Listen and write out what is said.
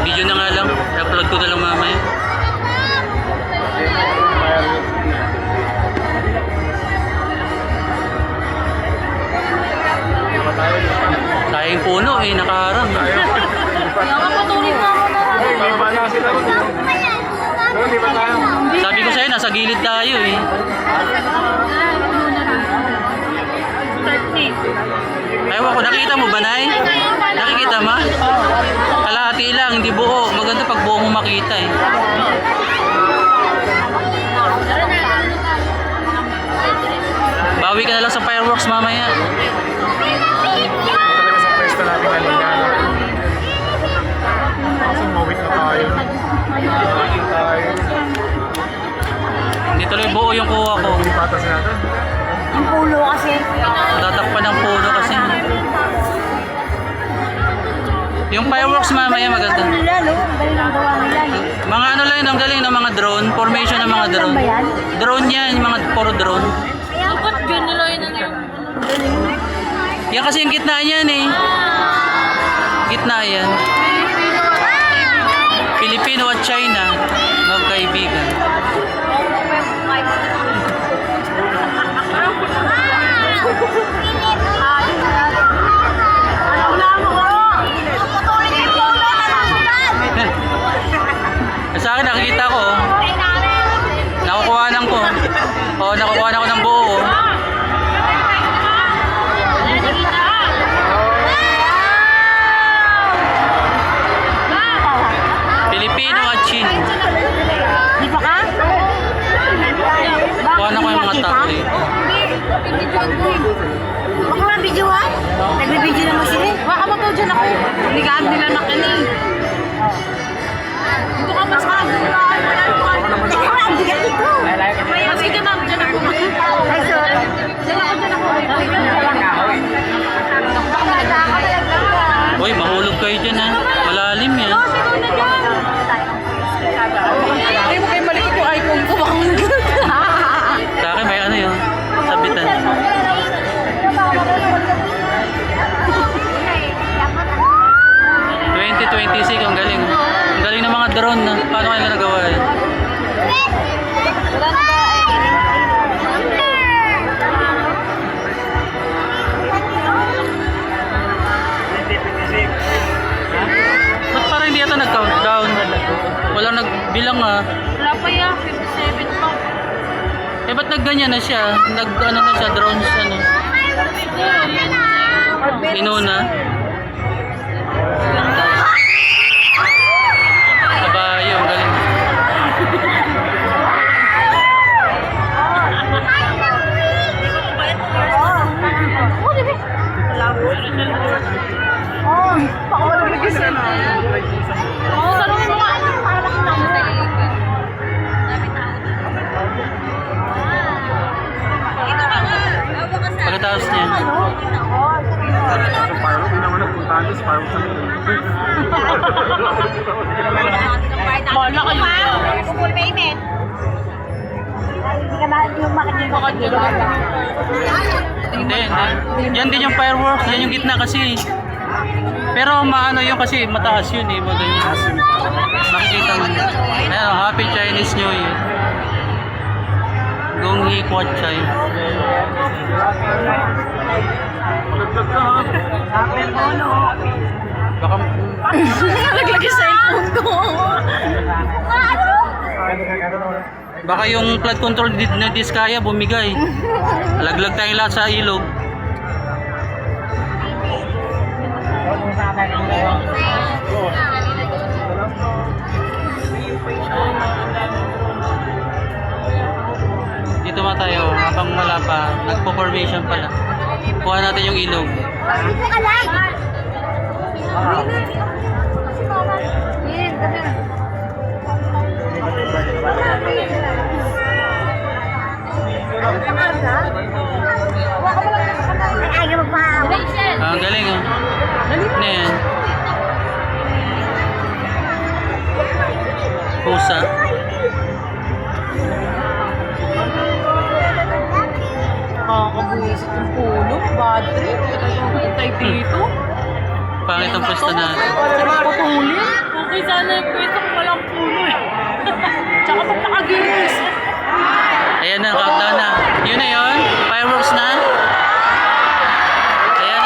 Video na nga lang. I-upload ko na lang mamaya. Sayang puno eh, nakaharang. Nakapatuloy na ako na. Sabi ko sa'yo, nasa gilid tayo eh. Ewan ko, nakita mo ba, Nay? Nakikita mo? Kalahati lang, hindi buo. Maganda pag buo mo makita eh. Bawi ka na lang sa fireworks mamaya. Talaga sa pwesto natin kanina. Kasi mawit na tayo. Hindi tuloy buo yung kuha ko. Hindi patas natin. Ang pulo kasi. Tatakpan ng puno kasi. Yung fireworks mamaya maganda. Ano nila, no? Ang galing ang gawa nila, no? Mga ano lang yun, ang galing ng mga drone. Formation ng mga drone. Ba yan? Drone yan, yung mga puro drone. Dapat yun nila yun ang Yan kasi yung gitna yan eh. Gitna yan. Pilipino at China. Magkaibigan. Sa akin nakikita ko. Nakukuha ko. Nakukuha ko ng buo. Pilipino at China. Di pa ka? Kuha na ko yung mga tao eh. Baka mga videoan? Nagbe-video naman sila. Baka mataw dyan ako. Ligaan nila na kanin. Dito ka mas kagalaan. Ang bigat ito. Mas kita na dyan ako. Ay, sorry. Dyan ako. Uy, mahulog kayo dyan ha. Malalim yan. Ay, mo kayo malikot yung icon ko. Baka managot. Sa akin may ano yun. Sabitan. Ang galing. Ang galing ng mga drone na. Paano kayo nagawa eh? Ba't parang hindi yata nag-countdown? Walang nagbilang ah. Wala pa yan. 57 pa. Eh ba't nagganyan na siya? Nag-ano na siya? Drones ano? Inuna? Kabayo, ang galing. Oh, baka wala nag-isa na. Oo, tanongin mo nga. Parang naman. Pagkatapos niya. Sa firework, hindi naman nagpuntahan doon sa firework sa Bala kayo. Full payment. Hindi ka na yung makikita. Hindi. Yan din yung fireworks. Yan yung gitna kasi. Pero maano yun kasi mataas yun eh. Maganyan. Makikita mo. Ayan, Happy Chinese New Year. Gong Hee Kwat Chai. Baka Nalaglag yung cellphone ko. baka yung flood control na Diskaya bumigay. Laglag tayong lahat sa ilog. Dito ma tayo habang wala pa. Nagpo-formation pala. Kuha natin yung ilog. Dito ka lang. Ayaw mo pa. Ang galing ah. Ano yan? Pusa. Nakakabuisit yung pulo, bad trip. Tayo dito. Pangit ang pwesto natin. Putulin. Ay, sana yung pwesto kung walang puno eh. Tsaka pag nakagilis.